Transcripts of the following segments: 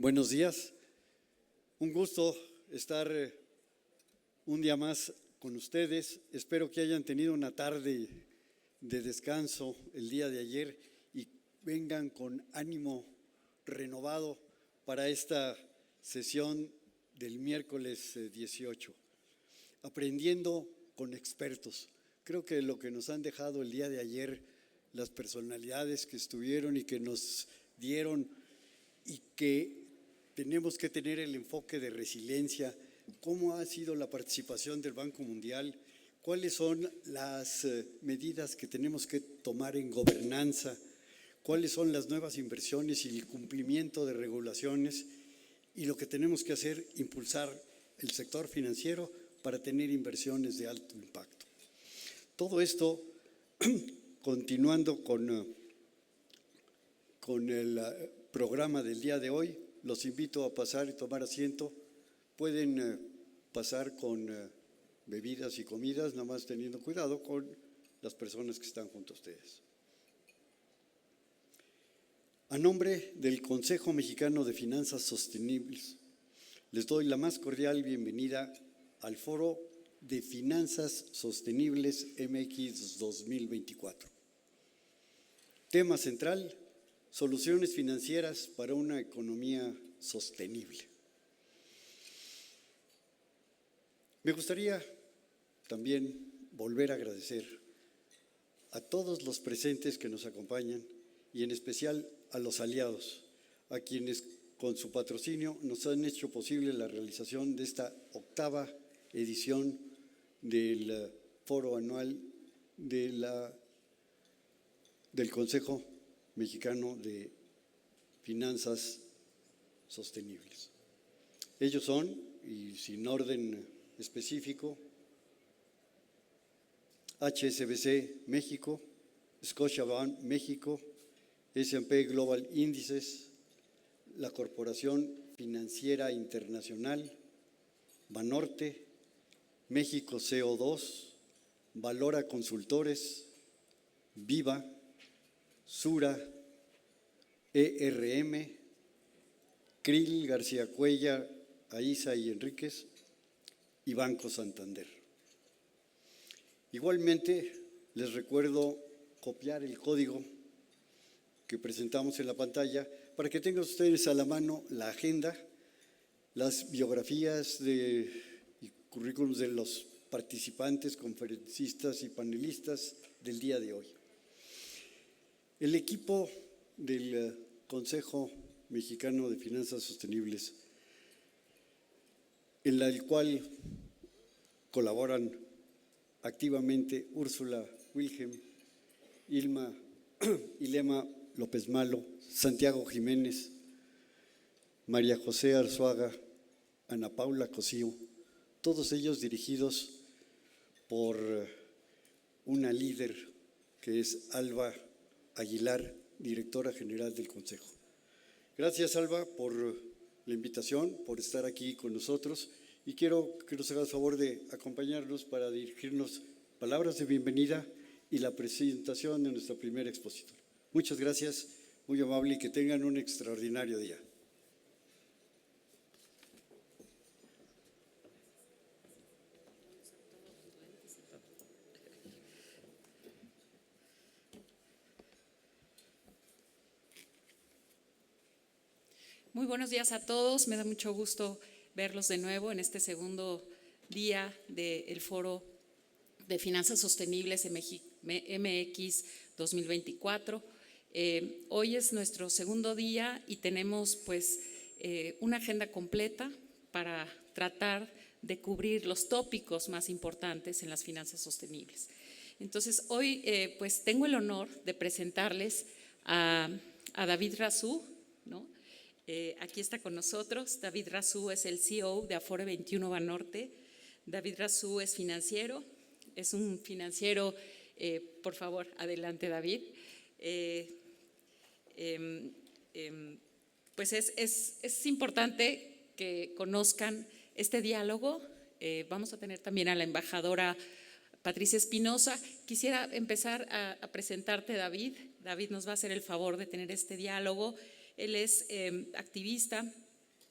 Buenos días, un gusto estar un día más con ustedes. Espero que hayan tenido una tarde de descanso el día de ayer y vengan con ánimo renovado para esta sesión del miércoles 18, aprendiendo con expertos. Creo que lo que nos han dejado el día de ayer, las personalidades que estuvieron y que nos dieron y que tenemos que tener el enfoque de resiliencia, cómo ha sido la participación del Banco Mundial, cuáles son las medidas que tenemos que tomar en gobernanza, cuáles son las nuevas inversiones y el cumplimiento de regulaciones y lo que tenemos que hacer, impulsar el sector financiero para tener inversiones de alto impacto. Todo esto continuando con el programa del día de hoy. Los invito a pasar y tomar asiento. Pueden pasar con bebidas y comidas, nada más teniendo cuidado con las personas que están junto a ustedes. A nombre del Consejo Mexicano de Finanzas Sostenibles, les doy la más cordial bienvenida al Foro de Finanzas Sostenibles MX 2024. Tema central: soluciones financieras para una economía sostenible. Me gustaría también volver a agradecer a todos los presentes que nos acompañan y en especial a los aliados, a quienes con su patrocinio nos han hecho posible la realización de esta octava edición del Foro Anual del Consejo Mexicano de Finanzas Sostenibles. Ellos son, y sin orden específico, HSBC México, Scotiabank México, S&P Global Índices, la Corporación Financiera Internacional, Banorte, México CO2, Valora Consultores, Viva, Sura, ERM, Krill, García Cuellar, Aiza y Enríquez y Banco Santander. Igualmente, les recuerdo copiar el código que presentamos en la pantalla para que tengan ustedes a la mano la agenda, las biografías y currículums de los participantes, conferencistas y panelistas del día de hoy. El equipo del Consejo Mexicano de Finanzas Sostenibles, en el cual colaboran activamente Úrsula Wilhelm, Ilema López Malo, Santiago Jiménez, María José Arzuaga, Ana Paula Cosío, todos ellos dirigidos por una líder que es Alba Aguilar, directora general del Consejo. Gracias, Alba, por la invitación, por estar aquí con nosotros, y quiero que nos hagas favor de acompañarnos para dirigirnos palabras de bienvenida y la presentación de nuestra primera expositora. Muchas gracias, muy amable, y que tengan un extraordinario día. Muy buenos días a todos, me da mucho gusto verlos de nuevo en este segundo día del Foro de Finanzas Sostenibles MX 2024. Hoy es nuestro segundo día y tenemos una agenda completa para tratar de cubrir los tópicos más importantes en las finanzas sostenibles. Entonces hoy tengo el honor de presentarles a David Razú, ¿no? Aquí está con nosotros. David Razú es el CEO de Afore 21 Banorte. David Razú es financiero, es un financiero, por favor, adelante, David. Pues es importante que conozcan este diálogo. Vamos a tener también a la embajadora Patricia Espinosa. Quisiera empezar a presentarte, David. David nos va a hacer el favor de tener este diálogo. Él es activista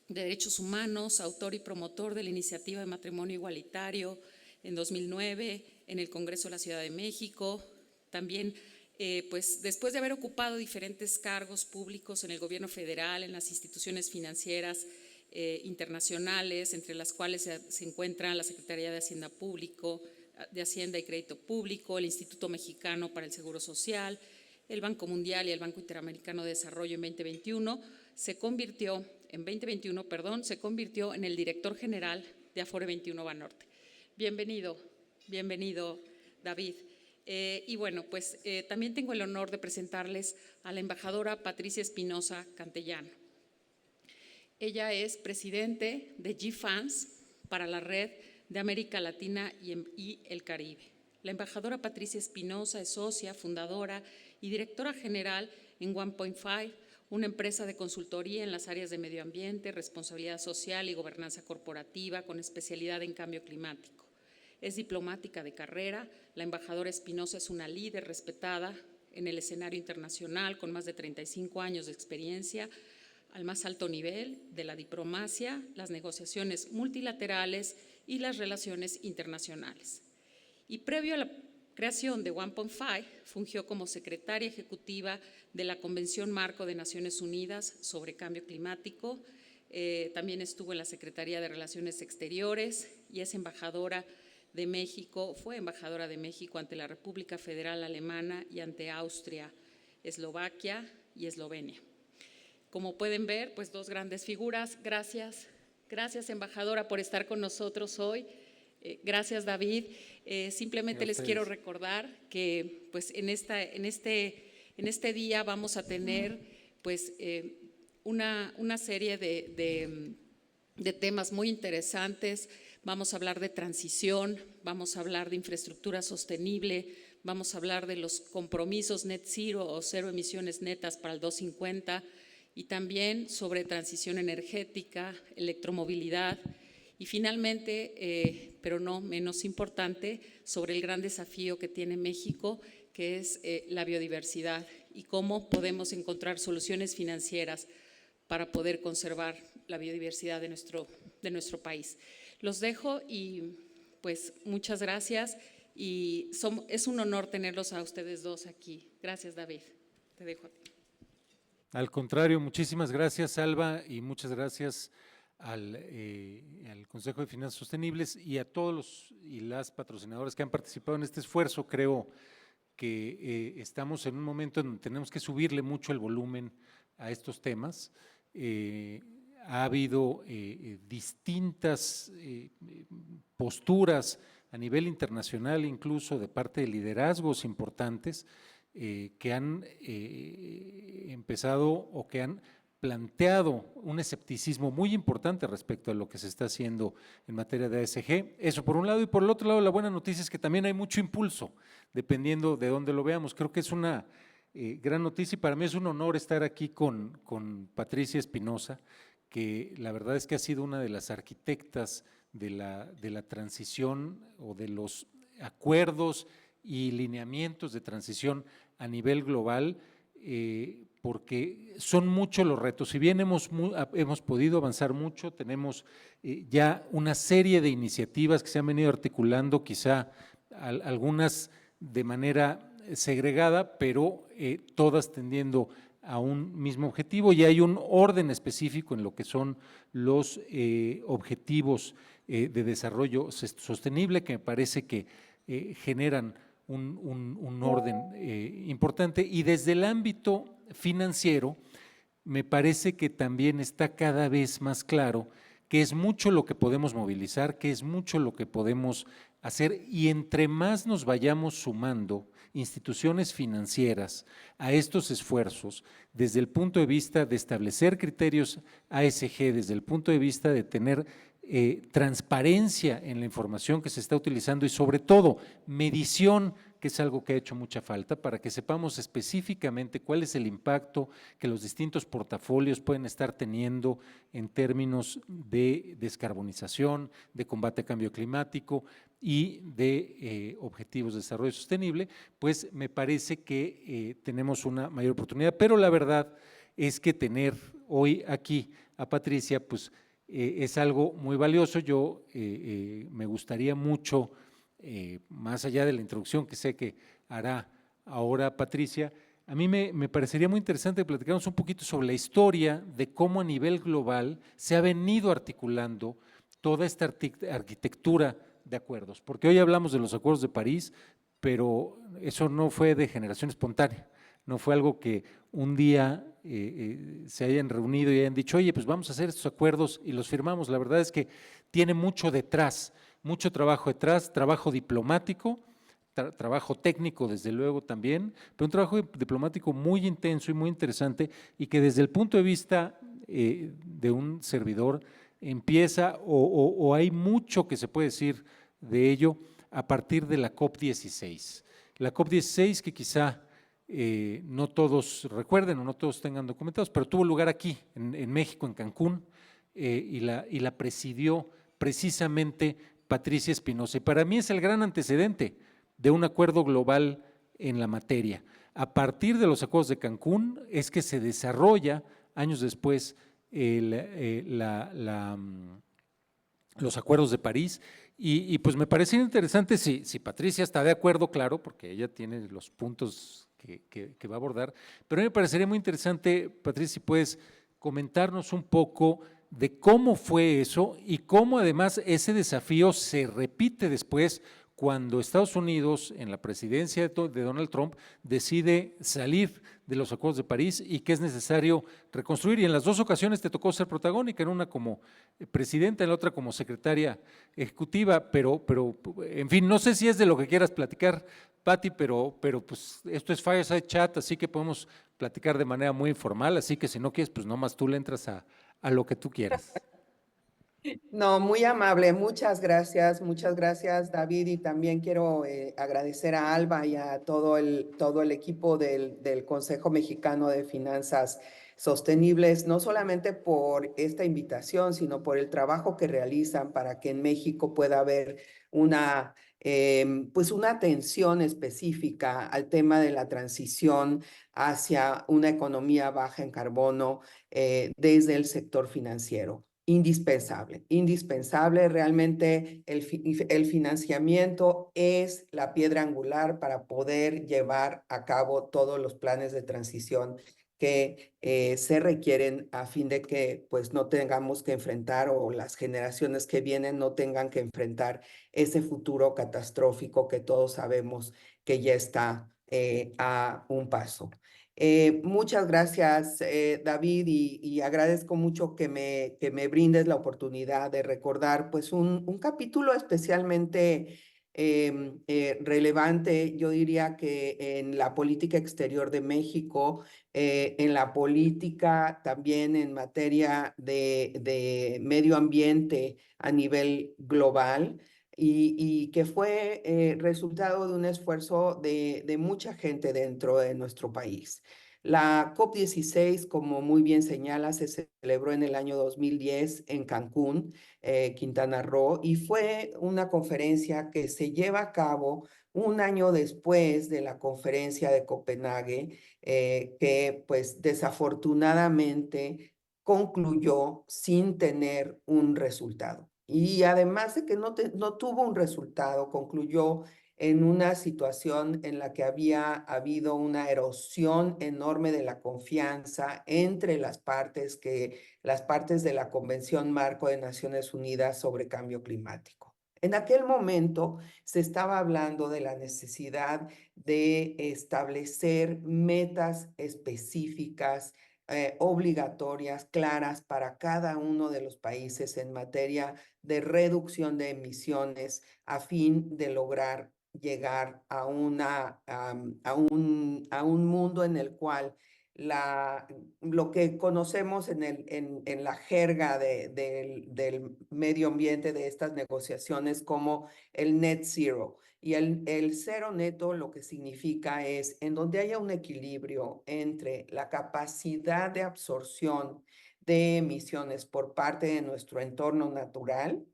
de Derechos Humanos, autor y promotor de la iniciativa de matrimonio igualitario en 2009 en el Congreso de la Ciudad de México. También, pues después de haber ocupado diferentes cargos públicos en el gobierno federal, en las instituciones financieras internacionales, entre las cuales se encuentran la Secretaría de Hacienda y Crédito Público, el Instituto Mexicano para el Seguro Social, el Banco Mundial y el Banco Interamericano de Desarrollo en 2021, se convirtió en el director general de Afore 21 Banorte. Bienvenido David. Y bueno, pues también tengo el honor de presentarles a la embajadora Patricia Espinosa Cantellano. Ella es presidente de GFANS para la Red de América Latina y el Caribe. La embajadora Patricia Espinosa es socia, fundadora y directora general en 1.5, una empresa de consultoría en las áreas de medio ambiente, responsabilidad social y gobernanza corporativa con especialidad en cambio climático. Es diplomática de carrera. La embajadora Espinosa es una líder respetada en el escenario internacional con más de 35 años de experiencia al más alto nivel de la diplomacia, las negociaciones multilaterales y las relaciones internacionales. Y previo a la creación de 1.5, fungió como secretaria ejecutiva de la Convención Marco de Naciones Unidas sobre Cambio Climático. También estuvo en la Secretaría de Relaciones Exteriores y es embajadora de México, fue embajadora de México ante la República Federal Alemana y ante Austria, Eslovaquia y Eslovenia. Como pueden ver, pues dos grandes figuras. Gracias embajadora por estar con nosotros hoy. Gracias David. Simplemente les quiero recordar que pues en este día vamos a tener pues una serie de temas muy interesantes. Vamos a hablar de transición, vamos a hablar de infraestructura sostenible, vamos a hablar de los compromisos net zero o cero emisiones netas para el 2050 y también sobre transición energética, electromovilidad y finalmente, pero no menos importante, sobre el gran desafío que tiene México, que es la biodiversidad y cómo podemos encontrar soluciones financieras para poder conservar la biodiversidad de nuestro país. Los dejo y pues muchas gracias y es un honor tenerlos a ustedes dos aquí. Gracias David, te dejo a ti. Al contrario, muchísimas gracias Alba y muchas gracias al Consejo de Finanzas Sostenibles y a todos los y las patrocinadoras que han participado en este esfuerzo. Creo que estamos en un momento en donde tenemos que subirle mucho el volumen a estos temas. Ha habido distintas posturas a nivel internacional, incluso de parte de liderazgos importantes que han empezado o que han planteado un escepticismo muy importante respecto a lo que se está haciendo en materia de ESG. Eso por un lado, y por el otro lado la buena noticia es que también hay mucho impulso, dependiendo de dónde lo veamos. Creo que es una gran noticia y para mí es un honor estar aquí con Patricia Espinosa, que la verdad es que ha sido una de las arquitectas de la transición o de los acuerdos y lineamientos de transición a nivel global, porque son muchos los retos. Si bien hemos podido avanzar mucho, tenemos ya una serie de iniciativas que se han venido articulando, quizá algunas de manera segregada, pero todas tendiendo a un mismo objetivo, y hay un orden específico en lo que son los objetivos de desarrollo sostenible que me parece que generan un orden importante. Y desde el ámbito financiero me parece que también está cada vez más claro que es mucho lo que podemos movilizar, que es mucho lo que podemos hacer, y entre más nos vayamos sumando instituciones financieras a estos esfuerzos, desde el punto de vista de establecer criterios ASG, desde el punto de vista de tener transparencia en la información que se está utilizando y sobre todo medición, que es algo que ha hecho mucha falta, para que sepamos específicamente cuál es el impacto que los distintos portafolios pueden estar teniendo en términos de descarbonización, de combate al cambio climático y de objetivos de desarrollo sostenible. Pues me parece que tenemos una mayor oportunidad, pero la verdad es que tener hoy aquí a Patricia, pues es algo muy valioso. Yo me gustaría mucho, más allá de la introducción que sé que hará ahora Patricia, a mí me parecería muy interesante platicarnos un poquito sobre la historia de cómo a nivel global se ha venido articulando toda esta arquitectura de acuerdos, porque hoy hablamos de los acuerdos de París, pero eso no fue de generación espontánea, no fue algo que un día se hayan reunido y hayan dicho, oye, pues vamos a hacer estos acuerdos y los firmamos. La verdad es que tiene mucho detrás, mucho trabajo detrás, trabajo diplomático, trabajo técnico desde luego también, pero un trabajo diplomático muy intenso y muy interesante y que desde el punto de vista de un servidor empieza o hay mucho que se puede decir de ello a partir de la COP16. La COP16 que quizá no todos recuerden o no todos tengan documentados, pero tuvo lugar aquí, en México, en Cancún, y la presidió precisamente Patricia Espinosa. Y para mí es el gran antecedente de un acuerdo global en la materia. A partir de los acuerdos de Cancún es que se desarrolla, años después, los acuerdos de París y pues me parece interesante si Patricia está de acuerdo, claro, porque ella tiene los puntos que va a abordar, pero a mí me parecería muy interesante, Patricia, si puedes comentarnos un poco de cómo fue eso y cómo además ese desafío se repite después cuando Estados Unidos, en la presidencia de Donald Trump, decide salir de los acuerdos de París y que es necesario reconstruir. Y en las dos ocasiones te tocó ser protagónica, en una como presidenta, en la otra como secretaria ejecutiva, pero en fin, no sé si es de lo que quieras platicar, Pati, pero pues esto es Fireside Chat, así que podemos platicar de manera muy informal, así que si no quieres, pues nomás tú le entras a lo que tú quieras. No, muy amable, muchas gracias David y también quiero agradecer a Alba y a todo el equipo del Consejo Mexicano de Finanzas Sostenibles, no solamente por esta invitación, sino por el trabajo que realizan para que en México pueda haber pues una atención específica al tema de la transición hacia una economía baja en carbono desde el sector financiero. Indispensable, indispensable. Realmente el financiamiento es la piedra angular para poder llevar a cabo todos los planes de transición que se requieren a fin de que pues no tengamos que enfrentar o las generaciones que vienen no tengan que enfrentar ese futuro catastrófico que todos sabemos que ya está a un paso. Muchas gracias, David, y agradezco mucho que me brindes la oportunidad de recordar pues un capítulo especialmente relevante, yo diría que en la política exterior de México, en la política también en materia de medio ambiente a nivel global. Y que fue resultado de un esfuerzo de mucha gente dentro de nuestro país. La COP16, como muy bien señala, se celebró en el año 2010 en Cancún, Quintana Roo, y fue una conferencia que se lleva a cabo un año después de la conferencia de Copenhague, que pues desafortunadamente concluyó sin tener un resultado. Y además de que no tuvo un resultado, concluyó en una situación en la que había habido una erosión enorme de la confianza entre las partes de la Convención Marco de Naciones Unidas sobre Cambio Climático. En aquel momento se estaba hablando de la necesidad de establecer metas específicas obligatorias, claras para cada uno de los países en materia de reducción de emisiones a fin de lograr llegar a un mundo en el cual lo que conocemos en la jerga del medio ambiente de estas negociaciones como el net zero. Y el cero neto lo que significa es en donde haya un equilibrio entre la capacidad de absorción de emisiones por parte de nuestro entorno natural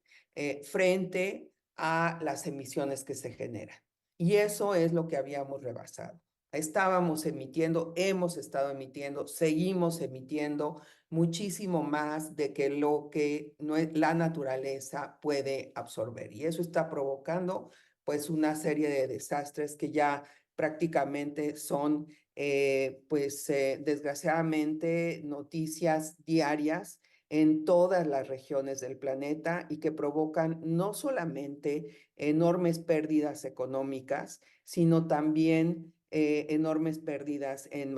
frente a las emisiones que se generan. Y eso es lo que habíamos rebasado. estábamos emitiendo, hemos estado emitiendo, seguimos emitiendo muchísimo más de que lo que la naturaleza puede absorber. Y eso está provocando pues una serie de desastres que ya prácticamente son desgraciadamente noticias diarias en todas las regiones del planeta y que provocan no solamente enormes pérdidas económicas, sino también enormes pérdidas en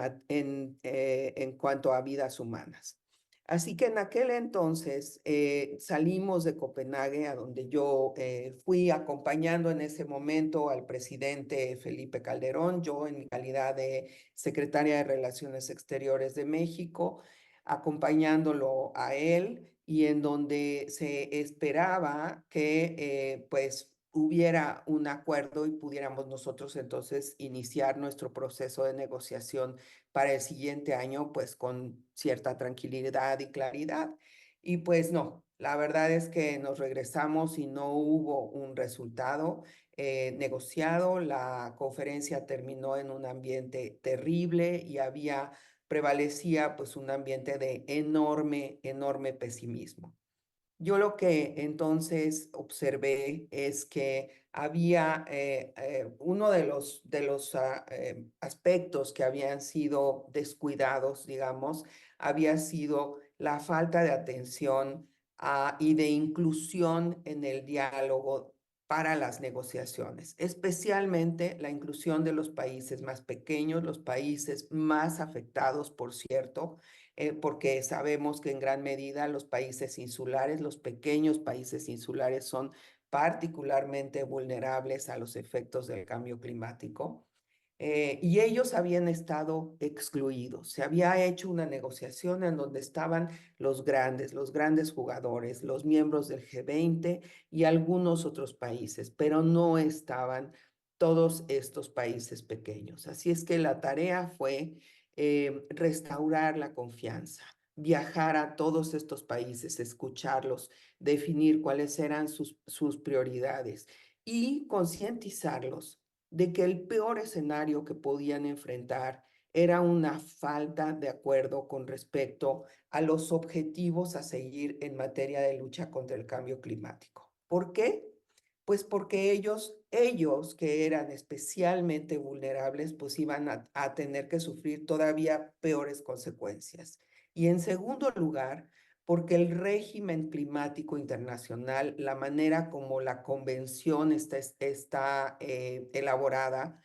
cuanto a vidas humanas. Así que en aquel entonces salimos de Copenhague, a donde yo fui acompañando en ese momento al presidente Felipe Calderón, yo en mi calidad de secretaria de Relaciones Exteriores de México, acompañándolo a él y en donde se esperaba que hubiera un acuerdo y pudiéramos nosotros entonces iniciar nuestro proceso de negociación para el siguiente año, pues con cierta tranquilidad y claridad. Y pues no, la verdad es que nos regresamos y no hubo un resultado negociado. La conferencia terminó en un ambiente terrible y prevalecía pues un ambiente de enorme, enorme pesimismo. Yo lo que entonces observé es que había uno de los aspectos que habían sido descuidados, digamos, había sido la falta de atención y de inclusión en el diálogo para las negociaciones, especialmente la inclusión de los países más pequeños, los países más afectados, por cierto, porque sabemos que en gran medida los países insulares, los pequeños países insulares son particularmente vulnerables a los efectos del cambio climático. Y ellos habían estado excluidos. Se había hecho una negociación en donde estaban los grandes jugadores, los miembros del G20 y algunos otros países, pero no estaban todos estos países pequeños. Así es que la tarea fue restaurar la confianza, viajar a todos estos países, escucharlos, definir cuáles eran sus prioridades y concientizarlos de que el peor escenario que podían enfrentar era una falta de acuerdo con respecto a los objetivos a seguir en materia de lucha contra el cambio climático. ¿Por qué? Pues porque ellos que eran especialmente vulnerables, pues iban a tener que sufrir todavía peores consecuencias. Y en segundo lugar, porque el régimen climático internacional, la manera como la convención está elaborada,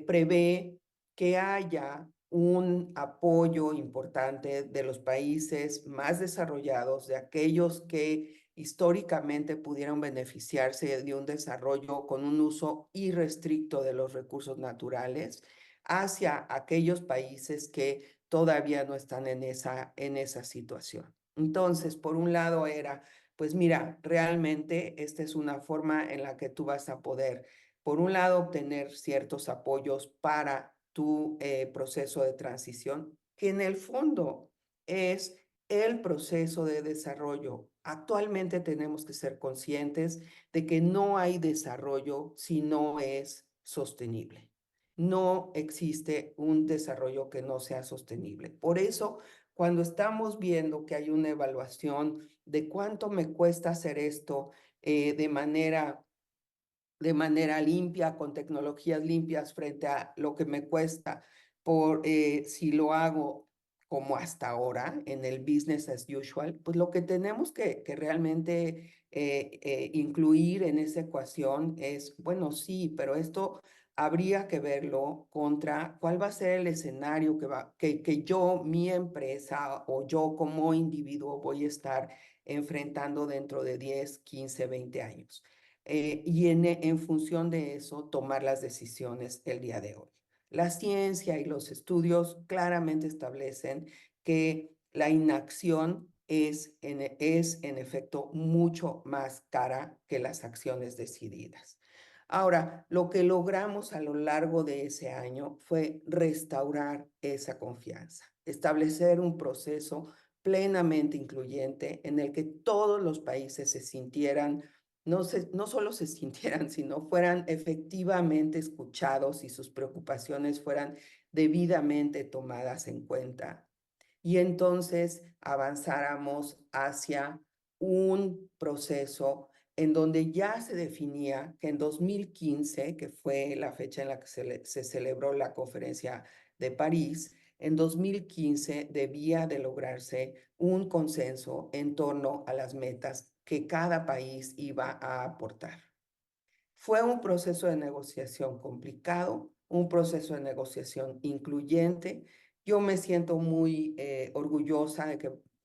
prevé que haya un apoyo importante de los países más desarrollados, de aquellos que históricamente pudieron beneficiarse de un desarrollo con un uso irrestricto de los recursos naturales, hacia aquellos países que todavía no están en esa situación. Entonces, por un lado era, pues mira, realmente esta es una forma en la que tú vas a poder, por un lado, obtener ciertos apoyos para tu proceso de transición, que en el fondo es el proceso de desarrollo. Actualmente tenemos que ser conscientes de que no hay desarrollo si no es sostenible. No existe un desarrollo que no sea sostenible. Por eso, cuando estamos viendo que hay una evaluación de cuánto me cuesta hacer esto de manera limpia, con tecnologías limpias, frente a lo que me cuesta si lo hago como hasta ahora, en el business as usual, pues lo que tenemos que realmente incluir en esa ecuación es, bueno, sí, pero esto habría que verlo contra cuál va a ser el escenario que yo, mi empresa o yo como individuo voy a estar enfrentando dentro de 10, 15, 20 años. Y en función de eso tomar las decisiones el día de hoy. La ciencia y los estudios claramente establecen que la inacción es en efecto mucho más cara que las acciones decididas. Ahora, lo que logramos a lo largo de ese año fue restaurar esa confianza, establecer un proceso plenamente incluyente en el que todos los países se sintieran no solo se sintieran, sino fueran efectivamente escuchados y sus preocupaciones fueran debidamente tomadas en cuenta. Y entonces avanzáramos hacia un proceso en donde ya se definía que en 2015, que fue la fecha en la que se celebró la conferencia de París, en 2015 debía de lograrse un consenso en torno a las metas que cada país iba a aportar. Fue un proceso de negociación complicado, un proceso de negociación incluyente. Yo me siento muy orgullosa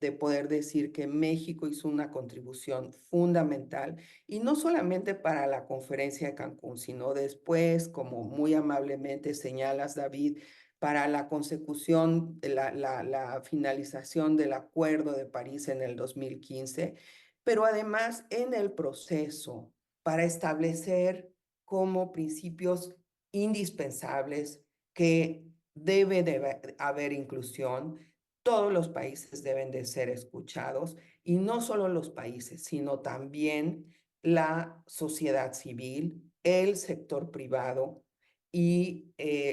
de poder decir que México hizo una contribución fundamental y no solamente para la conferencia de Cancún, sino después, como muy amablemente señalas, David, para la consecución, la finalización del Acuerdo de París en el 2015, pero además en el proceso para establecer como principios indispensables que debe de haber inclusión. Todos los países deben de ser escuchados y no solo los países, sino también la sociedad civil, el sector privado y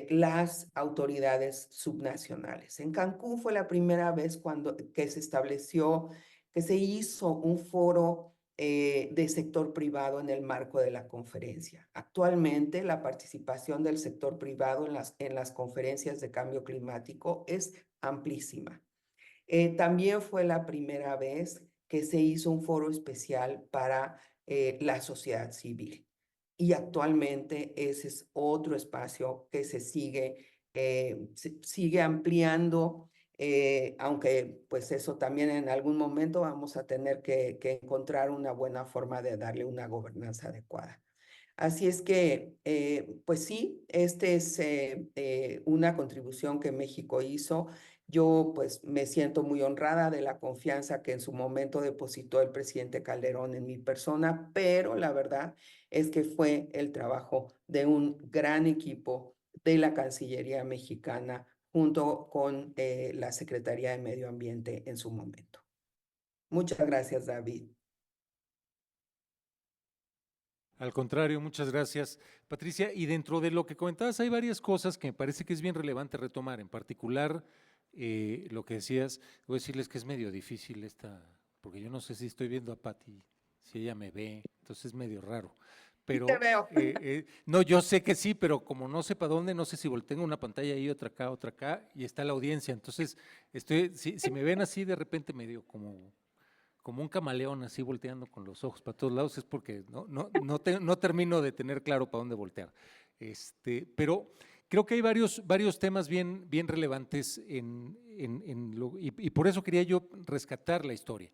las autoridades subnacionales. En Cancún fue la primera vez que se estableció, que se hizo un foro de sector privado en el marco de la conferencia. Actualmente, la participación del sector privado en las conferencias de cambio climático es amplísima. También fue la primera vez que se hizo un foro especial para la sociedad civil. Y actualmente ese es otro espacio que se sigue ampliando, aunque pues eso también en algún momento vamos a tener que encontrar una buena forma de darle una gobernanza adecuada. Así es que, pues sí, este es una contribución que México hizo. Yo pues me siento muy honrada de la confianza que en su momento depositó el presidente Calderón en mi persona, pero la verdad es que fue el trabajo de un gran equipo de la Cancillería mexicana junto con la Secretaría de Medio Ambiente en su momento. Muchas gracias, David. Al contrario, muchas gracias, Patricia. Y dentro de lo que comentabas, hay varias cosas que me parece que es bien relevante retomar. En particular, lo que decías, voy a decirles que es medio difícil porque yo no sé si estoy viendo a Pati, si ella me ve, entonces es medio raro. Pero, Te veo. no, yo sé que sí, pero como no sé para dónde, no sé si tengo una pantalla ahí, otra acá, y está la audiencia. Entonces, si me ven así, de repente medio como un camaleón así volteando con los ojos para todos lados, es porque no termino de tener claro para dónde voltear. Pero creo que hay varios temas bien relevantes y por eso quería yo rescatar la historia.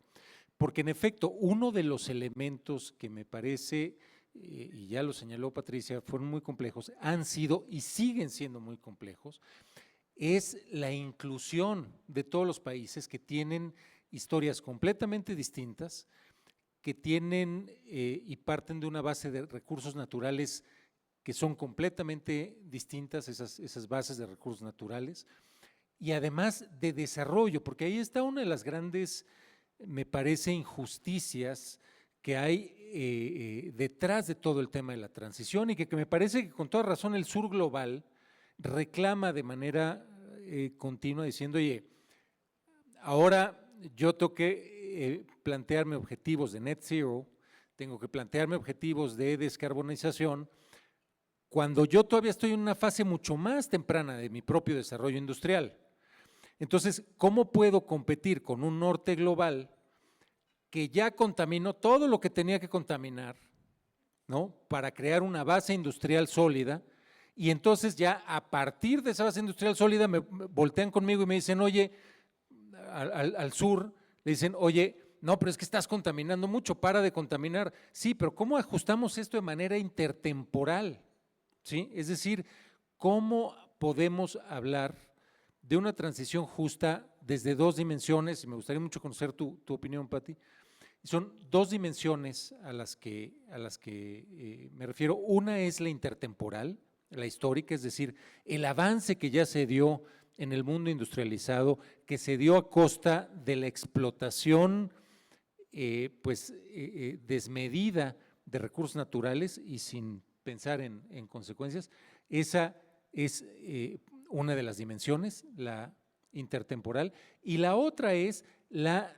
Porque en efecto, uno de los elementos que me parece, y ya lo señaló Patricia, fueron muy complejos, han sido y siguen siendo muy complejos, es la inclusión de todos los países que tienen historias completamente distintas, que tienen y parten de una base de recursos naturales que son completamente distintas, esas bases de recursos naturales, y además de desarrollo, porque ahí está una de las grandes, me parece, injusticias que hay detrás de todo el tema de la transición y que me parece que con toda razón el sur global reclama de manera continua diciendo, oye, ahora yo tengo que plantearme objetivos de net zero, tengo que plantearme objetivos de descarbonización, cuando yo todavía estoy en una fase mucho más temprana de mi propio desarrollo industrial. Entonces, ¿cómo puedo competir con un norte global que ya contaminó todo lo que tenía que contaminar, ¿no?, para crear una base industrial sólida? Y entonces ya a partir de esa base industrial sólida me voltean conmigo y me dicen, oye, al sur, le dicen, oye, no, pero es que estás contaminando mucho, para de contaminar. Sí, pero ¿cómo ajustamos esto de manera intertemporal? ¿Sí? Es decir, ¿cómo podemos hablar de una transición justa desde dos dimensiones? Me gustaría mucho conocer tu opinión, Pati. Son dos dimensiones a las que me refiero. Una es la intertemporal, la histórica, es decir, el avance que ya se dio en el mundo industrializado, que se dio a costa de la explotación desmedida de recursos naturales y sin pensar en consecuencias. Esa es una de las dimensiones, la intertemporal, y la otra es la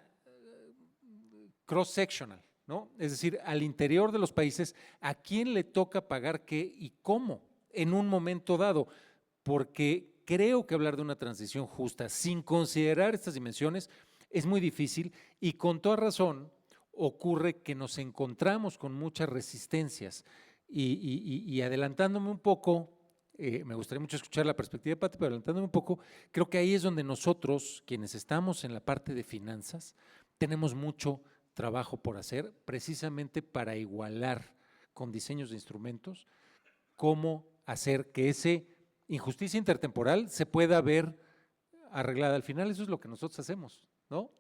cross-sectional, ¿no? Es decir, al interior de los países, ¿a quién le toca pagar qué y cómo en un momento dado? Porque creo que hablar de una transición justa sin considerar estas dimensiones es muy difícil y con toda razón ocurre que nos encontramos con muchas resistencias y adelantándome un poco, me gustaría mucho escuchar la perspectiva de Pati, pero adelantándome un poco, creo que ahí es donde nosotros, quienes estamos en la parte de finanzas, tenemos mucho trabajo por hacer, precisamente para igualar con diseños de instrumentos cómo hacer que ese injusticia intertemporal se pueda ver arreglada. Al final eso es lo que nosotros hacemos, ¿no?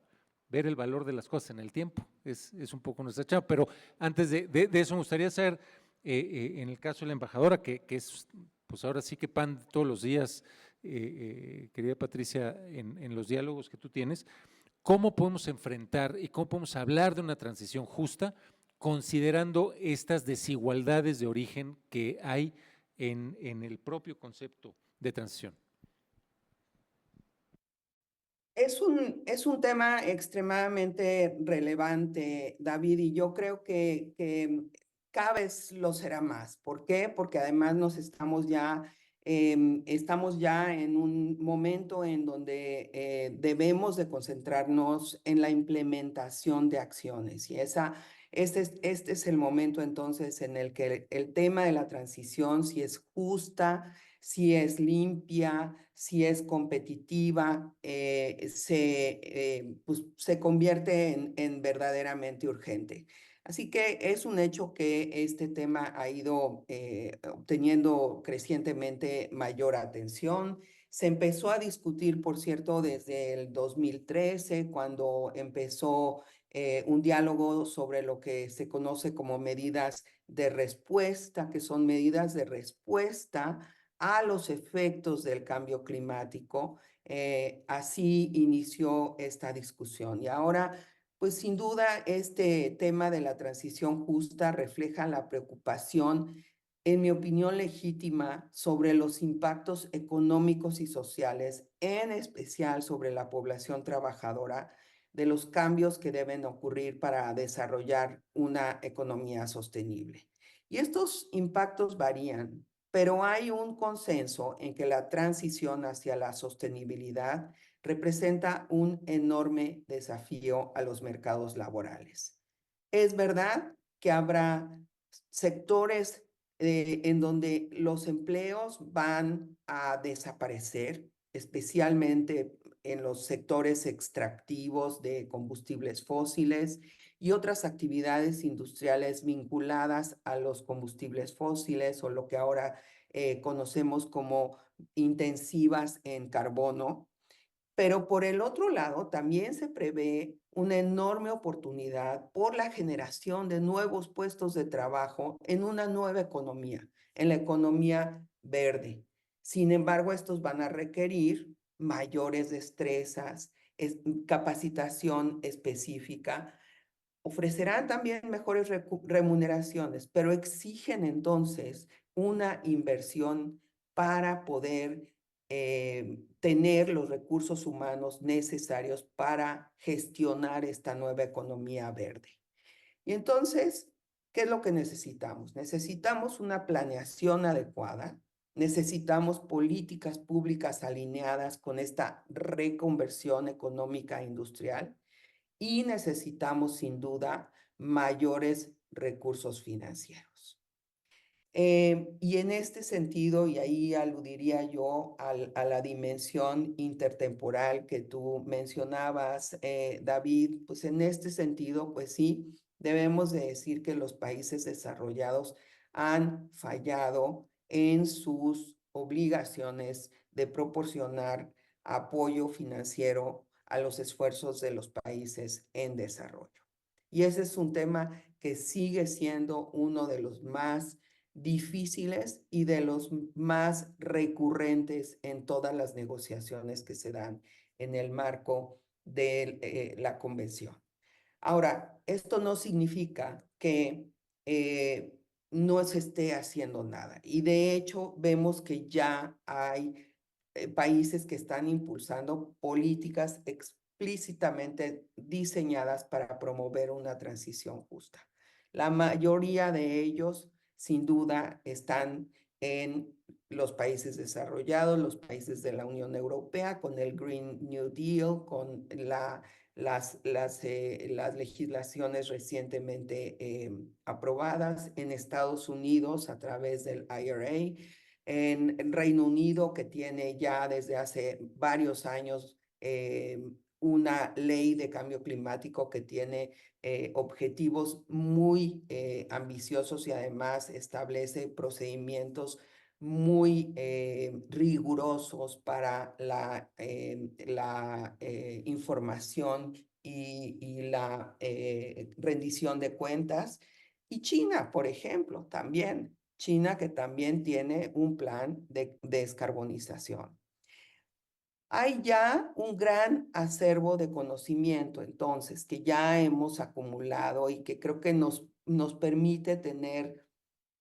Ver el valor de las cosas en el tiempo, es un poco nuestra chava. Pero antes de eso me gustaría saber, en el caso de la embajadora, que es pues ahora sí que pan todos los días, querida Patricia, en los diálogos que tú tienes, ¿cómo podemos enfrentar y cómo podemos hablar de una transición justa considerando estas desigualdades de origen que hay en el propio concepto de transición? Es un tema extremadamente relevante, David, y yo creo que cada vez lo será más. ¿Por qué? Porque además estamos ya en un momento en donde debemos de concentrarnos en la implementación de acciones. Y este es el momento entonces en el que el tema de la transición, si es justa, si es limpia, si es competitiva, pues, se convierte en verdaderamente urgente. Así que es un hecho que este tema ha ido obteniendo crecientemente mayor atención. Se empezó a discutir, por cierto, desde el 2013, cuando empezó un diálogo sobre lo que se conoce como medidas de respuesta, que son medidas de respuesta a los efectos del cambio climático. Así inició esta discusión. Y ahora, pues sin duda, este tema de la transición justa refleja la preocupación, en mi opinión legítima, sobre los impactos económicos y sociales, en especial sobre la población trabajadora, de los cambios que deben ocurrir para desarrollar una economía sostenible. Y estos impactos varían, pero hay un consenso en que la transición hacia la sostenibilidad representa un enorme desafío a los mercados laborales. Es verdad que habrá sectores en donde los empleos van a desaparecer, especialmente en los sectores extractivos de combustibles fósiles y otras actividades industriales vinculadas a los combustibles fósiles o lo que ahora conocemos como intensivas en carbono. Pero por el otro lado, también se prevé una enorme oportunidad por la generación de nuevos puestos de trabajo en una nueva economía, en la economía verde. Sin embargo, estos van a requerir mayores destrezas, capacitación específica. Ofrecerán también mejores remuneraciones, pero exigen entonces una inversión para poder tener los recursos humanos necesarios para gestionar esta nueva economía verde. Y entonces, ¿qué es lo que necesitamos? Necesitamos una planeación adecuada, necesitamos políticas públicas alineadas con esta reconversión económica e industrial y necesitamos sin duda mayores recursos financieros. Y en este sentido, y ahí aludiría yo a la dimensión intertemporal que tú mencionabas, David, pues en este sentido, pues sí, debemos de decir que los países desarrollados han fallado en sus obligaciones de proporcionar apoyo financiero a los esfuerzos de los países en desarrollo. Y ese es un tema que sigue siendo uno de los más difíciles y de los más recurrentes en todas las negociaciones que se dan en el marco de la convención. Ahora, esto no significa que no se esté haciendo nada. Y de hecho vemos que ya hay países que están impulsando políticas explícitamente diseñadas para promover una transición justa. La mayoría de ellos, sin duda, están en los países desarrollados, los países de la Unión Europea, con el Green New Deal, con las legislaciones recientemente aprobadas en Estados Unidos a través del IRA, en Reino Unido, que tiene ya desde hace varios años una ley de cambio climático que tiene objetivos muy ambiciosos y además establece procedimientos muy rigurosos para la información y la rendición de cuentas. Y China, por ejemplo, también. China que también tiene un plan de descarbonización. Hay ya un gran acervo de conocimiento, entonces, que ya hemos acumulado y que creo que nos permite tener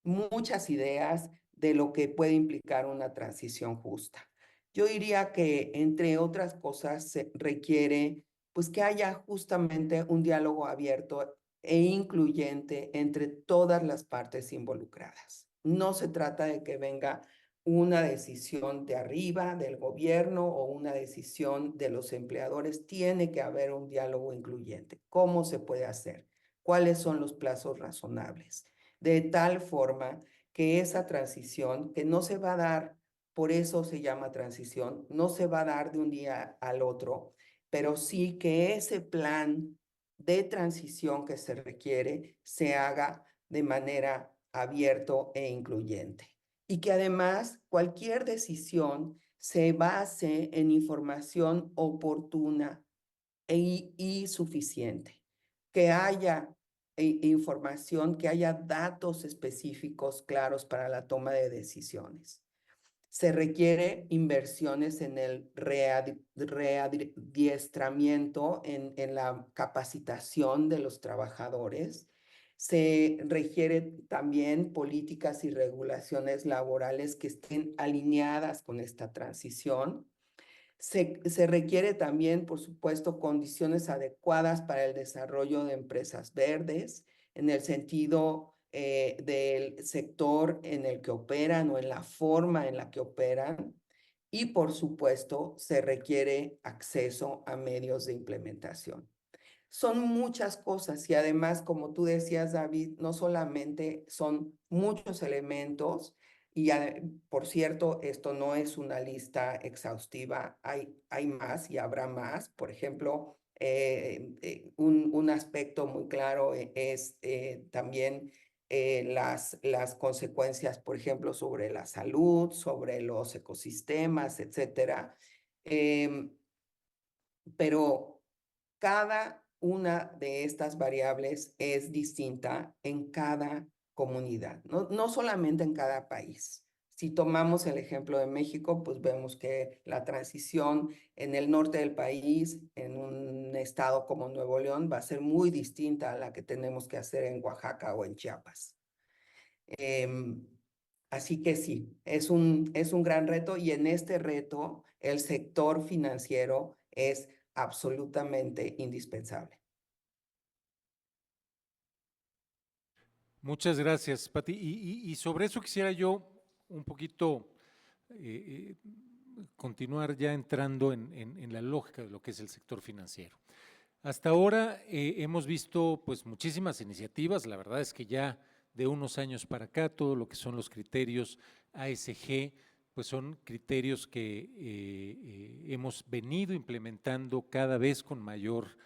muchas ideas de lo que puede implicar una transición justa. Yo diría que, entre otras cosas, se requiere pues que haya justamente un diálogo abierto e incluyente entre todas las partes involucradas. No se trata de que venga una decisión de arriba del gobierno o una decisión de los empleadores. Tiene que haber un diálogo incluyente. ¿Cómo se puede hacer? ¿Cuáles son los plazos razonables? De tal forma que esa transición, que no se va a dar, por eso se llama transición, no se va a dar de un día al otro, pero sí que ese plan de transición que se requiere se haga de manera abierto e incluyente. Y que además cualquier decisión se base en información oportuna y suficiente. Que haya información, que haya datos específicos claros para la toma de decisiones. Se requiere inversiones en el readiestramiento, en la capacitación de los trabajadores. Se requiere también políticas y regulaciones laborales que estén alineadas con esta transición. Se requiere también, por supuesto, condiciones adecuadas para el desarrollo de empresas verdes, en el sentido del sector en el que operan o en la forma en la que operan. Y, por supuesto, se requiere acceso a medios de implementación. Son muchas cosas y además, como tú decías, David, no solamente son muchos elementos, y por cierto, esto no es una lista exhaustiva, hay más y habrá más. Por ejemplo, un aspecto muy claro es también las consecuencias, por ejemplo, sobre la salud, sobre los ecosistemas, etcétera. Pero cada una de estas variables es distinta en cada comunidad, no solamente en cada país. Si tomamos el ejemplo de México, pues vemos que la transición en el norte del país, en un estado como Nuevo León, va a ser muy distinta a la que tenemos que hacer en Oaxaca o en Chiapas. Así que sí, es un gran reto, y en este reto el sector financiero es absolutamente indispensable. Muchas gracias, Pati. Y sobre eso quisiera yo un poquito continuar ya entrando en la lógica de lo que es el sector financiero. Hasta ahora hemos visto pues muchísimas iniciativas. La verdad es que ya de unos años para acá todo lo que son los criterios ASG pues son criterios que hemos venido implementando cada vez con mayor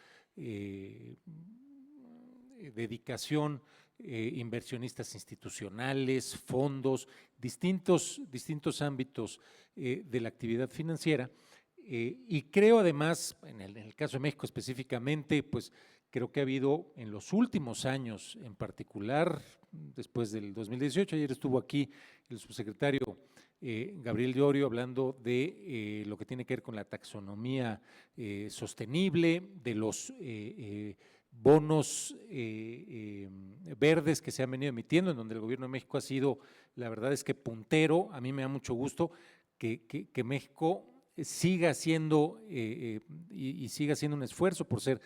dedicación, inversionistas institucionales, fondos, distintos ámbitos de la actividad financiera. Y creo además, en el caso de México específicamente, pues creo que ha habido en los últimos años, en particular después del 2018, ayer estuvo aquí el subsecretario Gabriel Llorio hablando de lo que tiene que ver con la taxonomía sostenible, de bonos verdes que se han venido emitiendo, en donde el gobierno de México ha sido, la verdad es que puntero. A mí me da mucho gusto que México siga haciendo y siga haciendo un esfuerzo por ser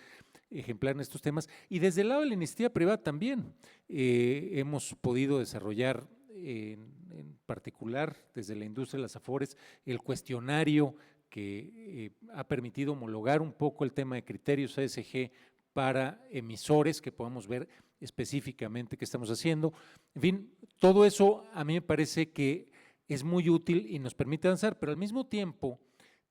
ejemplar en estos temas. Y desde el lado de la iniciativa privada también hemos podido desarrollar en particular desde la industria de las Afores el cuestionario que ha permitido homologar un poco el tema de criterios ESG para emisores, que podamos ver específicamente qué estamos haciendo. En fin, todo eso a mí me parece que es muy útil y nos permite avanzar, pero al mismo tiempo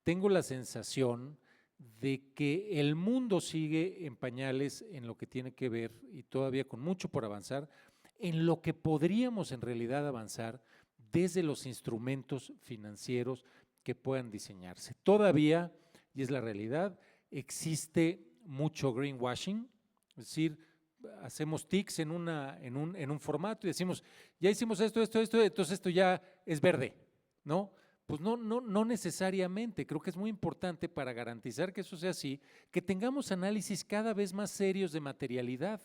tengo la sensación de que el mundo sigue en pañales en lo que tiene que ver, y todavía con mucho por avanzar, en lo que podríamos en realidad avanzar desde los instrumentos financieros que puedan diseñarse. Todavía, y es la realidad, existe mucho greenwashing, es decir, hacemos tics en un formato y decimos, ya hicimos esto, entonces esto ya es verde, ¿no? Pues no necesariamente. Creo que es muy importante para garantizar que eso sea así, que tengamos análisis cada vez más serios de materialidad,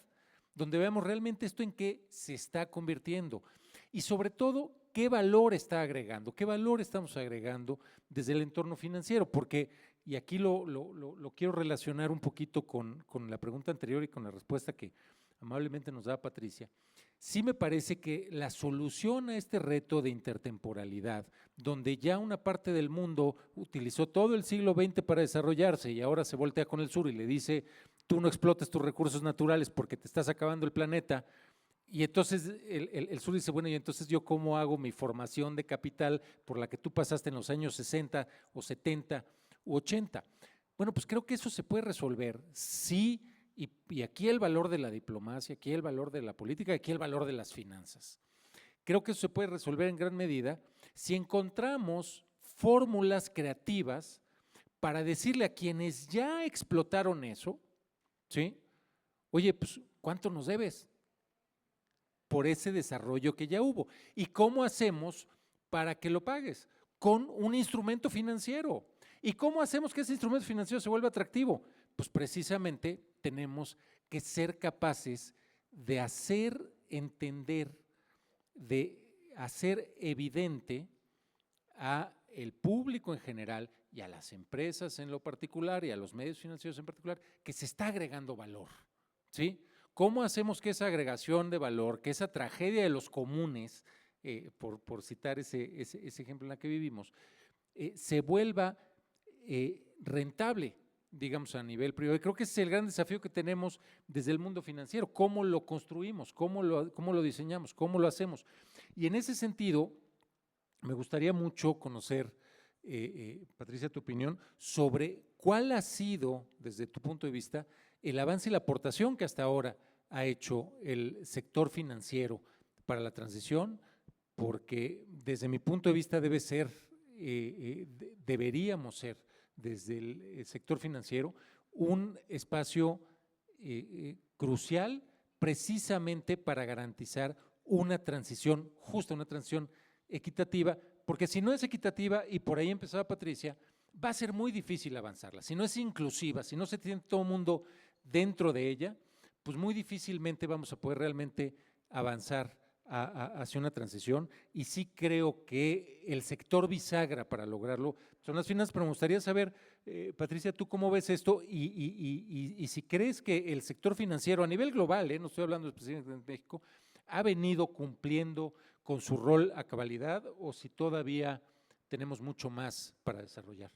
donde veamos realmente esto en qué se está convirtiendo y sobre todo qué valor está agregando, qué valor estamos agregando desde el entorno financiero, porque, y aquí lo quiero relacionar un poquito con la pregunta anterior y con la respuesta que amablemente nos da Patricia. Sí me parece que la solución a este reto de intertemporalidad, donde ya una parte del mundo utilizó todo el siglo XX para desarrollarse y ahora se voltea con el sur y le dice, tú no explotes tus recursos naturales porque te estás acabando el planeta, y entonces el sur dice, bueno, y entonces yo cómo hago mi formación de capital por la que tú pasaste en los años 60 o 70 u 80. Bueno, pues creo que eso se puede resolver, sí. Y aquí el valor de la diplomacia, aquí el valor de la política, aquí el valor de las finanzas. Creo que eso se puede resolver en gran medida si encontramos fórmulas creativas para decirle a quienes ya explotaron eso, ¿sí? Oye, pues, ¿cuánto nos debes por ese desarrollo que ya hubo? ¿Y cómo hacemos para que lo pagues? Con un instrumento financiero. ¿Y cómo hacemos que ese instrumento financiero se vuelva atractivo? Pues precisamente tenemos que ser capaces de hacer entender, de hacer evidente a el público en general y a las empresas en lo particular y a los medios financieros en particular que se está agregando valor, ¿sí? ¿Cómo hacemos que esa agregación de valor, que esa tragedia de los comunes, por citar ese ejemplo en la que vivimos, se vuelva rentable, digamos, a nivel privado? Y creo que ese es el gran desafío que tenemos desde el mundo financiero, cómo lo construimos, cómo lo diseñamos, cómo lo hacemos. Y en ese sentido, me gustaría mucho conocer, Patricia, tu opinión sobre cuál ha sido, desde tu punto de vista, el avance y la aportación que hasta ahora ha hecho el sector financiero para la transición, porque desde mi punto de vista debe ser, deberíamos ser, desde el sector financiero, un espacio crucial precisamente para garantizar una transición justa, una transición equitativa, porque si no es equitativa, y por ahí empezaba Patricia, va a ser muy difícil avanzarla. Si no es inclusiva, si no se tiene todo el mundo dentro de ella, pues muy difícilmente vamos a poder realmente avanzar hacia una transición. Y sí creo que el sector bisagra para lograrlo son las finanzas, pero me gustaría saber, Patricia, ¿tú cómo ves esto? Y si crees que el sector financiero a nivel global, no estoy hablando específicamente de México, ha venido cumpliendo con su rol a cabalidad, o si todavía tenemos mucho más para desarrollar.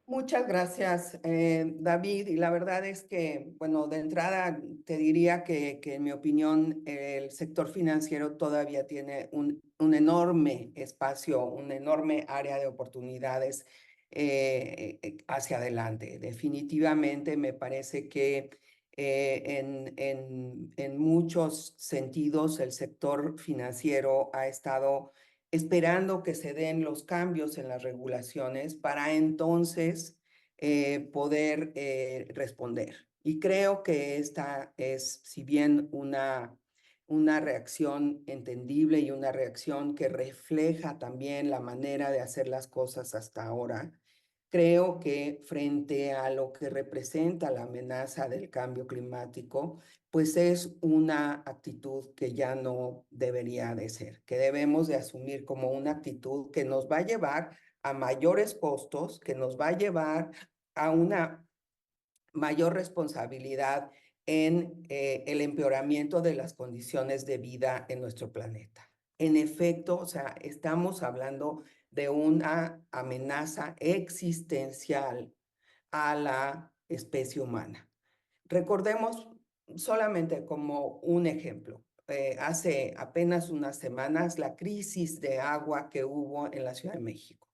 Muchas gracias, David. Y la verdad es que, bueno, de entrada te diría que en mi opinión el sector financiero todavía tiene un enorme espacio, un enorme área de oportunidades hacia adelante. Definitivamente me parece que en muchos sentidos el sector financiero ha estado esperando que se den los cambios en las regulaciones para entonces poder responder. Y creo que esta es, si bien una reacción entendible y una reacción que refleja también la manera de hacer las cosas hasta ahora, Creo que frente a lo que representa la amenaza del cambio climático, pues es una actitud que ya no debería de ser, que debemos de asumir como una actitud que nos va a llevar a mayores costos, que nos va a llevar a una mayor responsabilidad en el empeoramiento de las condiciones de vida en nuestro planeta. En efecto, o sea, estamos hablando de una amenaza existencial a la especie humana. Recordemos solamente como un ejemplo, hace apenas unas semanas la crisis de agua que hubo en la Ciudad de México.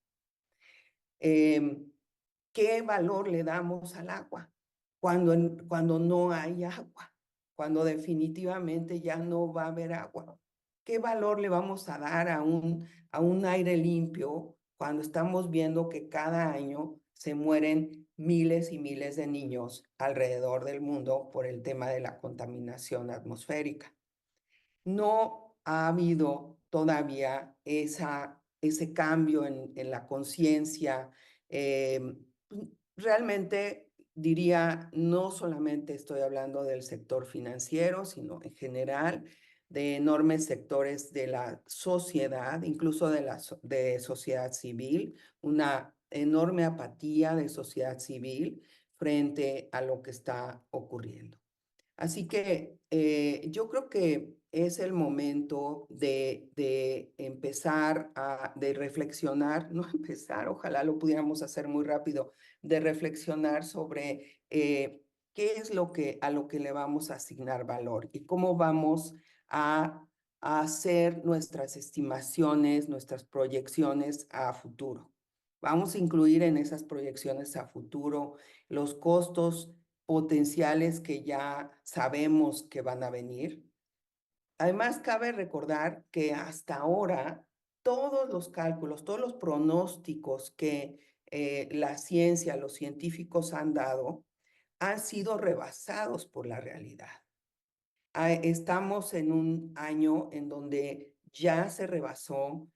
¿Qué valor le damos al agua cuando no hay agua? Cuando definitivamente ya no va a haber agua. ¿Qué valor le vamos a dar a un aire limpio cuando estamos viendo que cada año se mueren miles y miles de niños alrededor del mundo por el tema de la contaminación atmosférica? No ha habido todavía ese cambio en la conciencia. Realmente diría, no solamente estoy hablando del sector financiero, sino en general de enormes sectores de la sociedad, incluso de sociedad civil, una enorme apatía de sociedad civil frente a lo que está ocurriendo. Así que yo creo que es el momento de empezar de reflexionar, no empezar, ojalá lo pudiéramos hacer muy rápido, de reflexionar sobre qué es a lo que le vamos a asignar valor y cómo vamos a hacer nuestras estimaciones, nuestras proyecciones a futuro. Vamos a incluir en esas proyecciones a futuro los costos potenciales que ya sabemos que van a venir. Además, cabe recordar que hasta ahora todos los cálculos, todos los pronósticos que la ciencia, los científicos han dado, han sido rebasados por la realidad. Estamos en un año en donde ya se rebasó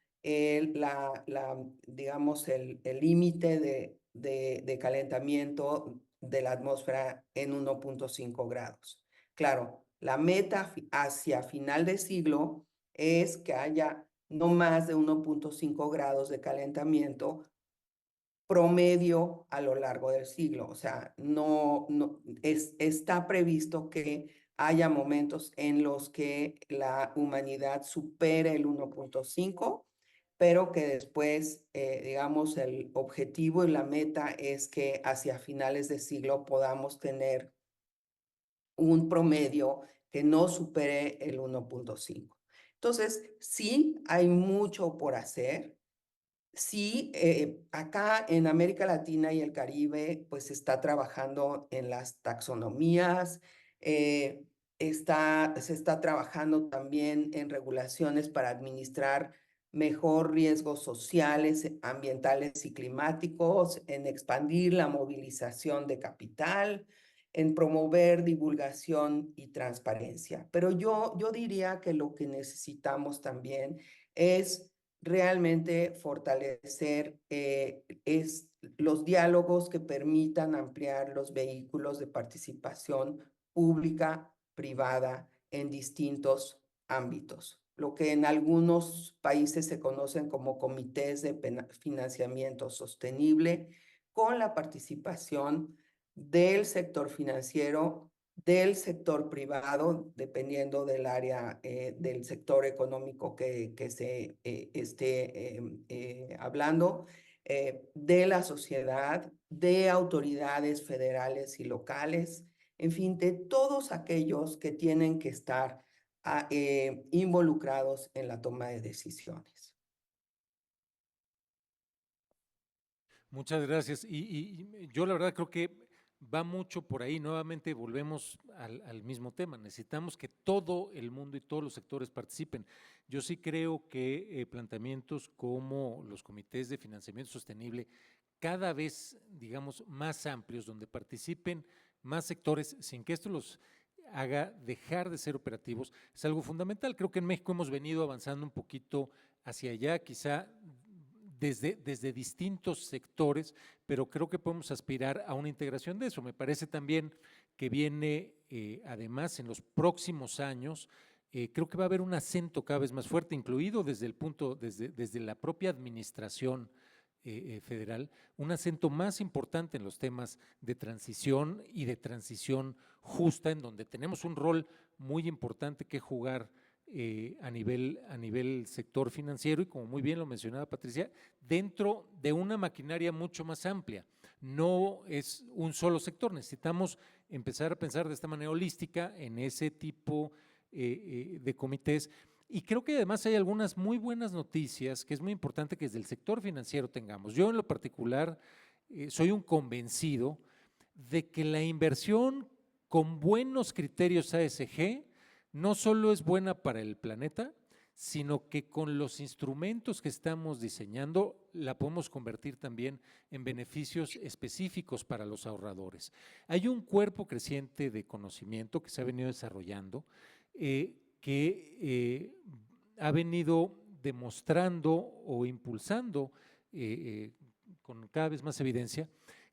digamos, el límite de calentamiento de la atmósfera en 1.5 grados. Claro, la meta hacia final de siglo es que haya no más de 1.5 grados de calentamiento promedio a lo largo del siglo. O sea, está previsto que haya momentos en los que la humanidad supere el 1.5, pero que después, digamos, el objetivo y la meta es que hacia finales de siglo podamos tener un promedio que no supere el 1.5. Entonces, sí, hay mucho por hacer. Sí, acá en América Latina y el Caribe, pues se está trabajando en las taxonomías, se está trabajando también en regulaciones para administrar mejor riesgos sociales, ambientales y climáticos, en expandir la movilización de capital, en promover divulgación y transparencia. Pero yo diría que lo que necesitamos también es realmente fortalecer los diálogos que permitan ampliar los vehículos de participación pública, privada, en distintos ámbitos, lo que en algunos países se conocen como comités de financiamiento sostenible, con la participación del sector financiero, del sector privado, dependiendo del área del sector económico que se esté hablando, de la sociedad, de autoridades federales y locales, en fin, de todos aquellos que tienen que estar involucrados en la toma de decisiones. Muchas gracias. Y yo la verdad creo que va mucho por ahí. Nuevamente volvemos al mismo tema. Necesitamos que todo el mundo y todos los sectores participen. Yo sí creo que planteamientos como los comités de financiamiento sostenible, cada vez, digamos, más amplios, donde participen más sectores, sin que esto los haga dejar de ser operativos, es algo fundamental. Creo que en México hemos venido avanzando un poquito hacia allá, quizá desde distintos sectores, pero creo que podemos aspirar a una integración de eso. Me parece también que viene, además, en los próximos años, creo que va a haber un acento cada vez más fuerte, incluido desde la propia administración federal, un acento más importante en los temas de transición y de transición justa, en donde tenemos un rol muy importante que jugar a nivel sector financiero y, como muy bien lo mencionaba Patricia, dentro de una maquinaria mucho más amplia. No es un solo sector, necesitamos empezar a pensar de esta manera holística en ese tipo de comités. Y creo que además hay algunas muy buenas noticias que es muy importante que desde el sector financiero tengamos. Yo en lo particular soy un convencido de que la inversión con buenos criterios ASG no solo es buena para el planeta, sino que con los instrumentos que estamos diseñando la podemos convertir también en beneficios específicos para los ahorradores. Hay un cuerpo creciente de conocimiento que se ha venido desarrollando, que ha venido demostrando o impulsando con cada vez más evidencia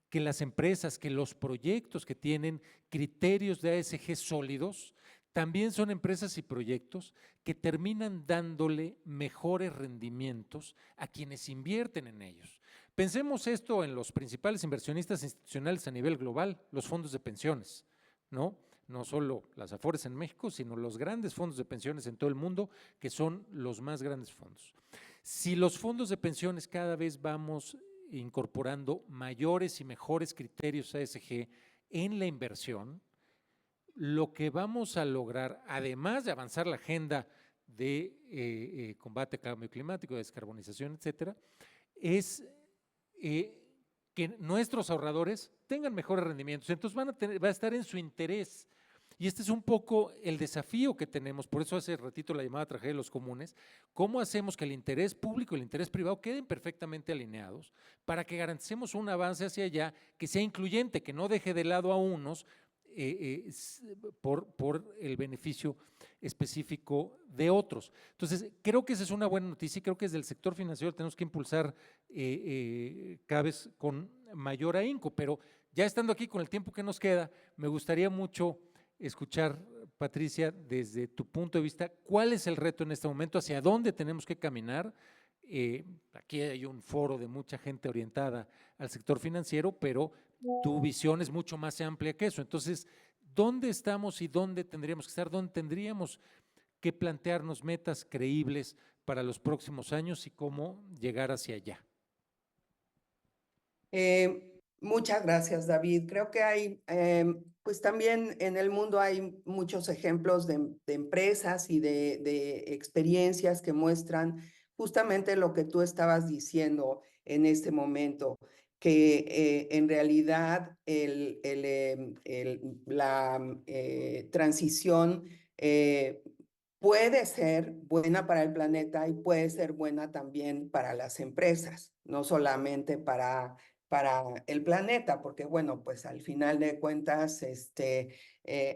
que las empresas, que los proyectos que tienen criterios de ASG sólidos, también son empresas y proyectos que terminan dándole mejores rendimientos a quienes invierten en ellos. Pensemos esto en los principales inversionistas institucionales a nivel global, los fondos de pensiones, ¿no? No solo las Afores en México, sino los grandes fondos de pensiones en todo el mundo, que son los más grandes fondos. Si los fondos de pensiones cada vez vamos incorporando mayores y mejores criterios ASG en la inversión, lo que vamos a lograr, además de avanzar la agenda de combate al cambio climático, de descarbonización, etcétera, es que nuestros ahorradores tengan mejores rendimientos. Entonces va a estar en su interés. Y este es un poco el desafío que tenemos, por eso hace ratito la llamada tragedia de los comunes, cómo hacemos que el interés público y el interés privado queden perfectamente alineados para que garanticemos un avance hacia allá que sea incluyente, que no deje de lado a unos por el beneficio específico de otros. Entonces, creo que esa es una buena noticia y creo que desde el sector financiero tenemos que impulsar cada vez con mayor ahínco, pero ya estando aquí con el tiempo que nos queda, me gustaría mucho escuchar, Patricia, desde tu punto de vista, ¿cuál es el reto en este momento? ¿Hacia dónde tenemos que caminar? Aquí hay un foro de mucha gente orientada al sector financiero, pero tu visión es mucho más amplia que eso. Entonces, ¿dónde estamos y dónde tendríamos que estar? ¿Dónde tendríamos que plantearnos metas creíbles para los próximos años y cómo llegar hacia allá? Muchas gracias, David. Creo que hay, pues también en el mundo hay muchos ejemplos de empresas y de experiencias que muestran justamente lo que tú estabas diciendo en este momento, que en realidad la transición puede ser buena para el planeta y puede ser buena también para las empresas, no solamente para el planeta, porque bueno, pues al final de cuentas,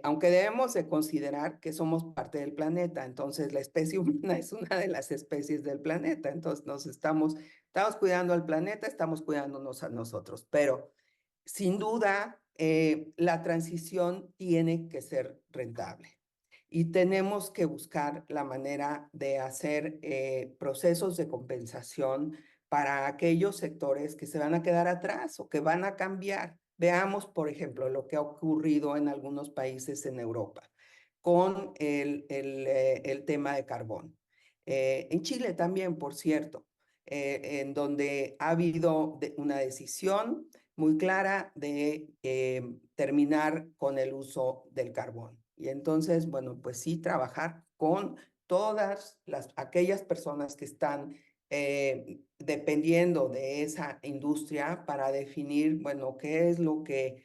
aunque debemos de considerar que somos parte del planeta, entonces la especie humana es una de las especies del planeta, entonces estamos cuidando al planeta, estamos cuidándonos a nosotros, pero sin duda la transición tiene que ser rentable. Y tenemos que buscar la manera de hacer procesos de compensación para aquellos sectores que se van a quedar atrás o que van a cambiar. Veamos, por ejemplo, lo que ha ocurrido en algunos países en Europa con el tema de carbón. En Chile también, por cierto, en donde ha habido una decisión muy clara de terminar con el uso del carbón. Y entonces, bueno, pues sí, trabajar con todas aquellas personas que están dependiendo de esa industria para definir, bueno, qué es lo que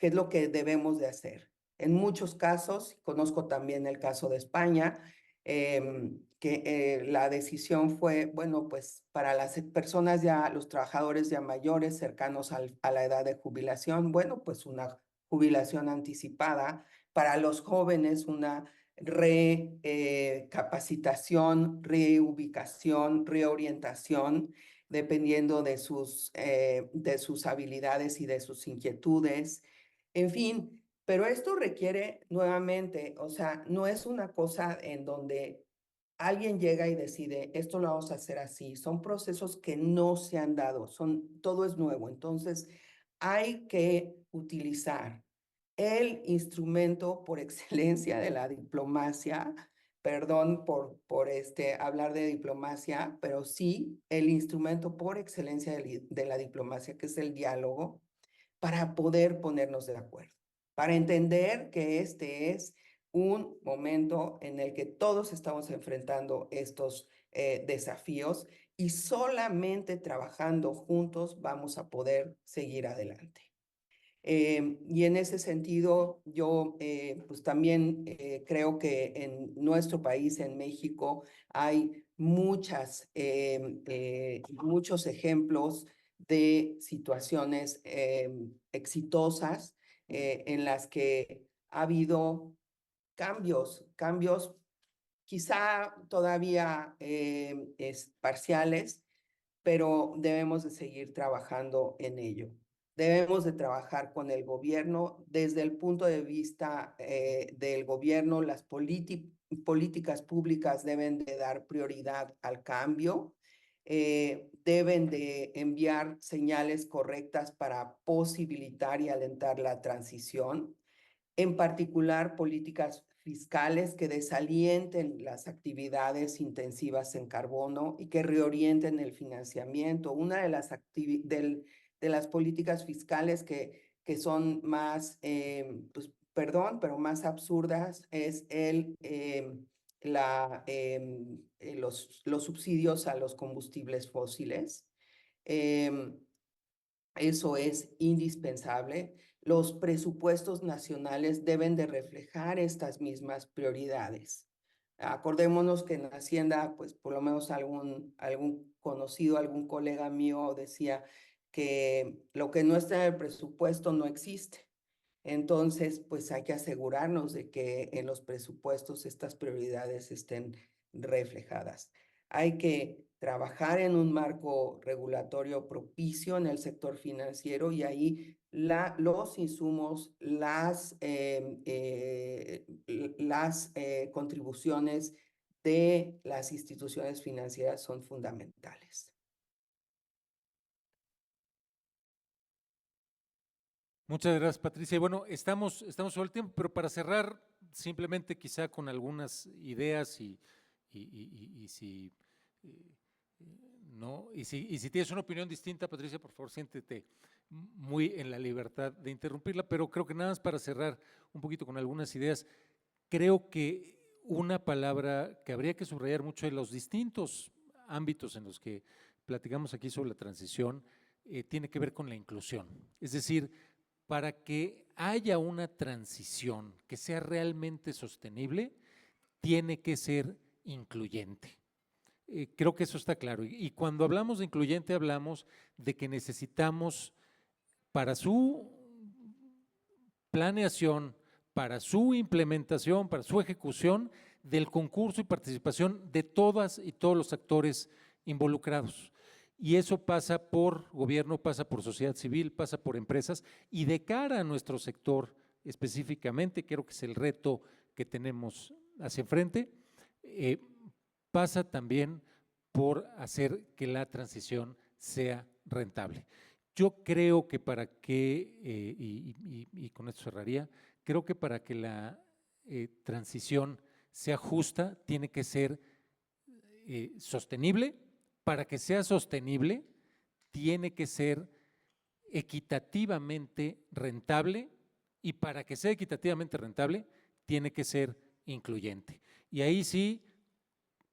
qué es lo que debemos de hacer. En muchos casos, conozco también el caso de España, que la decisión fue, bueno, pues para las personas ya, los trabajadores ya mayores, cercanos a la edad de jubilación, bueno, pues una jubilación anticipada, para los jóvenes una recapacitación, reubicación, reorientación, dependiendo de sus habilidades y de sus inquietudes. En fin, pero esto requiere nuevamente, o sea, no es una cosa en donde alguien llega y decide, esto lo vamos a hacer así. Son procesos que no se han dado, todo es nuevo. Entonces, hay que utilizar el instrumento por excelencia de la diplomacia. Perdón por hablar de diplomacia, pero sí el instrumento por excelencia de la diplomacia, que es el diálogo, para poder ponernos de acuerdo, para entender que este es un momento en el que todos estamos enfrentando estos desafíos y solamente trabajando juntos vamos a poder seguir adelante. Y en ese sentido, yo pues también creo que en nuestro país, en México, hay muchos ejemplos de situaciones exitosas en las que ha habido cambios quizá todavía parciales, pero debemos de seguir trabajando en ello. Debemos de trabajar con el gobierno desde el punto de vista del gobierno. Las políticas públicas deben de dar prioridad al cambio, deben de enviar señales correctas para posibilitar y alentar la transición, en particular políticas fiscales que desalienten las actividades intensivas en carbono y que reorienten el financiamiento. Una de las políticas fiscales que son más, pues, perdón, pero más absurdas es los subsidios a los combustibles fósiles. Eso es indispensable. Los presupuestos nacionales deben de reflejar estas mismas prioridades. Acordémonos que en Hacienda, pues por lo menos algún conocido, algún colega mío decía que lo que no está en el presupuesto no existe. Entonces, pues hay que asegurarnos de que en los presupuestos estas prioridades estén reflejadas. Hay que trabajar en un marco regulatorio propicio en el sector financiero y ahí los insumos, las contribuciones de las instituciones financieras son fundamentales. Muchas gracias, Patricia. Y bueno, estamos sobre el tiempo, pero para cerrar, simplemente quizá con algunas ideas y si no, y si tienes una opinión distinta, Patricia, por favor, siéntete muy en la libertad de interrumpirla, pero creo que nada más para cerrar un poquito con algunas ideas, creo que una palabra que habría que subrayar mucho en los distintos ámbitos en los que platicamos aquí sobre la transición tiene que ver con la inclusión, es decir, para que haya una transición que sea realmente sostenible, tiene que ser incluyente. Creo que eso está claro. Y cuando hablamos de incluyente, hablamos de que necesitamos para su planeación, para su implementación, para su ejecución, del concurso y participación de todas y todos los actores involucrados. Y eso pasa por gobierno, pasa por sociedad civil, pasa por empresas y de cara a nuestro sector específicamente, creo que es el reto que tenemos hacia enfrente, pasa también por hacer que la transición sea rentable. Yo creo que para que, y con esto cerraría, creo que para que la transición sea justa, tiene que ser sostenible. Para que sea sostenible, tiene que ser equitativamente rentable y para que sea equitativamente rentable, tiene que ser incluyente. Y ahí sí,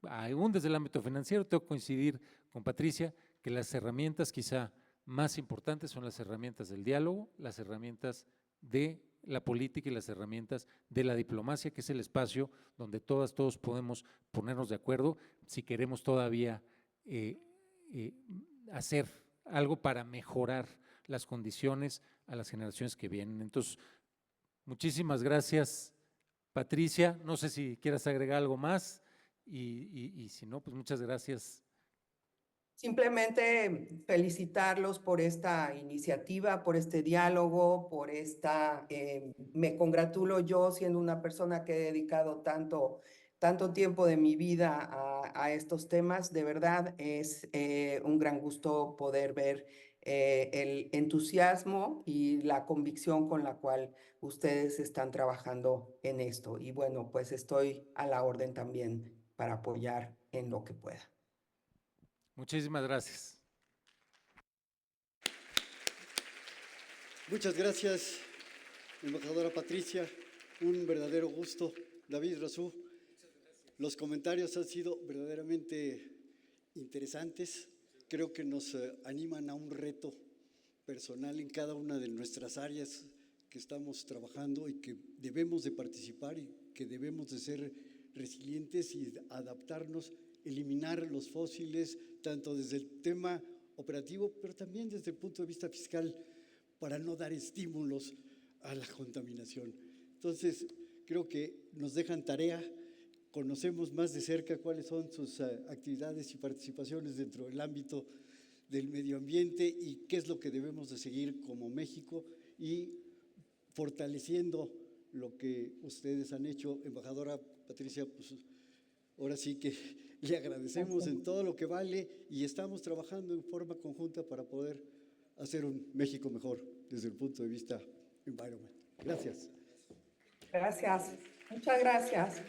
aún desde el ámbito financiero, tengo que coincidir con Patricia que las herramientas quizá más importantes son las herramientas del diálogo, las herramientas de la política y las herramientas de la diplomacia, que es el espacio donde todos podemos ponernos de acuerdo si queremos todavía hacer algo para mejorar las condiciones a las generaciones que vienen. Entonces, muchísimas gracias, Patricia, no sé si quieras agregar algo más y si no, pues muchas gracias. Simplemente felicitarlos por esta iniciativa, por este diálogo, por me congratulo yo siendo una persona que he dedicado tanto tiempo de mi vida a estos temas. De verdad es un gran gusto poder ver el entusiasmo y la convicción con la cual ustedes están trabajando en esto. Y bueno, pues estoy a la orden también para apoyar en lo que pueda. Muchísimas gracias. Muchas gracias, embajadora Patricia. Un verdadero gusto. David Razú, los comentarios han sido verdaderamente interesantes. Creo que nos animan a un reto personal en cada una de nuestras áreas que estamos trabajando y que debemos de participar y que debemos de ser resilientes y adaptarnos, eliminar los fósiles, tanto desde el tema operativo, pero también desde el punto de vista fiscal, para no dar estímulos a la contaminación. Entonces, creo que nos dejan tarea, conocemos más de cerca cuáles son sus actividades y participaciones dentro del ámbito del medio ambiente y qué es lo que debemos de seguir como México y fortaleciendo lo que ustedes han hecho. Embajadora Patricia, pues ahora sí que le agradecemos en todo lo que vale y estamos trabajando en forma conjunta para poder hacer un México mejor desde el punto de vista environment. Gracias. Gracias. Muchas gracias.